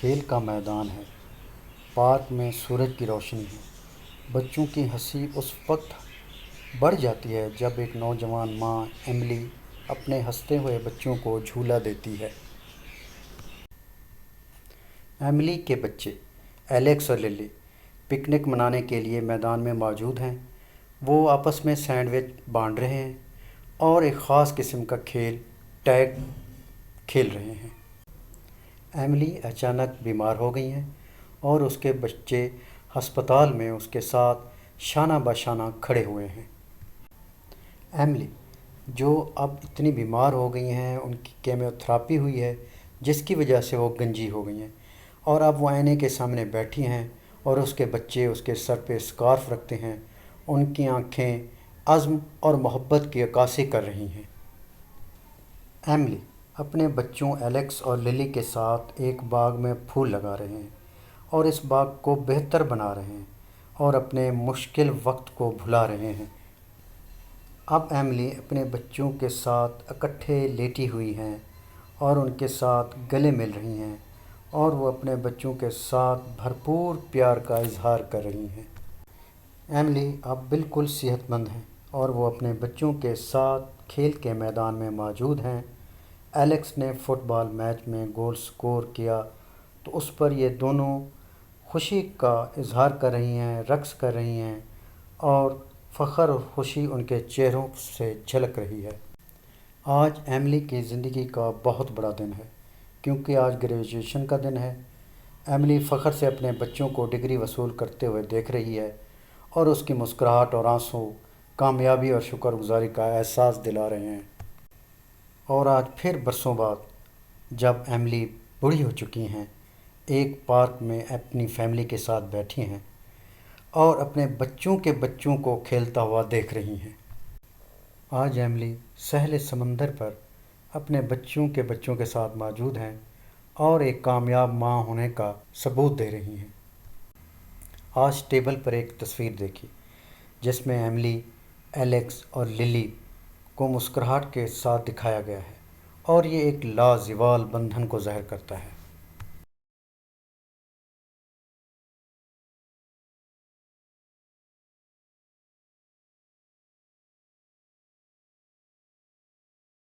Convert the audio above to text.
کھیل کا میدان ہے۔ پارک میں سورج کی روشنی ہے۔ بچوں کی ہنسی اس وقت بڑھ جاتی ہے جب ایک نوجوان ماں ایملی اپنے ہنستے ہوئے بچوں کو جھولا دیتی ہے۔ ایملی کے بچے ایلیکس اور للی پکنک منانے کے لیے میدان میں موجود ہیں۔ وہ آپس میں سینڈوچ بانٹ رہے ہیں اور ایک خاص قسم کا کھیل ٹیگ کھیل رہے ہیں۔ ایملی اچانک بیمار ہو گئی ہیں اور اس کے بچے ہسپتال میں اس کے ساتھ شانہ بہ شانہ کھڑے ہوئے ہیں۔ ایملی جو اب اتنی بیمار ہو گئی ہیں، ان کی کیمیو تھراپی ہوئی ہے جس کی وجہ سے وہ گنجی ہو گئی ہیں، اور اب وہ آئینے کے سامنے بیٹھی ہیں اور اس کے بچے اس کے سر پہ اسکارف رکھتے ہیں۔ ان کی آنکھیں عزم اور محبت کی عکاسی کر رہی ہیں۔ ایملی اپنے بچوں ایلیکس اور للی کے ساتھ ایک باغ میں پھول لگا رہے ہیں اور اس باغ کو بہتر بنا رہے ہیں اور اپنے مشکل وقت کو بھلا رہے ہیں۔ اب ایملی اپنے بچوں کے ساتھ اکٹھے لیٹی ہوئی ہیں اور ان کے ساتھ گلے مل رہی ہیں، اور وہ اپنے بچوں کے ساتھ بھرپور پیار کا اظہار کر رہی ہیں۔ ایملی اب بالکل صحت مند ہیں اور وہ اپنے بچوں کے ساتھ کھیل کے میدان میں موجود ہیں۔ ایلیکس نے فٹ بال میچ میں گول سکور کیا تو اس پر یہ دونوں خوشی کا اظہار کر رہی ہیں، رقص کر رہی ہیں، اور فخر اور خوشی ان کے چہروں سے جھلک رہی ہے۔ آج ایملی کی زندگی کا بہت بڑا دن ہے کیونکہ آج گریجویشن کا دن ہے۔ ایملی فخر سے اپنے بچوں کو ڈگری وصول کرتے ہوئے دیکھ رہی ہے اور اس کی مسکراہٹ اور آنسو کامیابی اور شکر گزاری کا احساس دلا رہے ہیں۔ اور آج پھر برسوں بعد جب ایملی بوڑھی ہو چکی ہیں، ایک پارک میں اپنی فیملی کے ساتھ بیٹھی ہیں اور اپنے بچوں کے بچوں کو کھیلتا ہوا دیکھ رہی ہیں۔ آج ایملی ساحل سمندر پر اپنے بچوں کے بچوں کے ساتھ موجود ہیں اور ایک کامیاب ماں ہونے کا ثبوت دے رہی ہیں۔ آج ٹیبل پر ایک تصویر دیکھی جس میں ایملی، ایلیکس اور للی کو مسکراہٹ کے ساتھ دکھایا گیا ہے، اور یہ ایک لازوال بندھن کو ظاہر کرتا ہے۔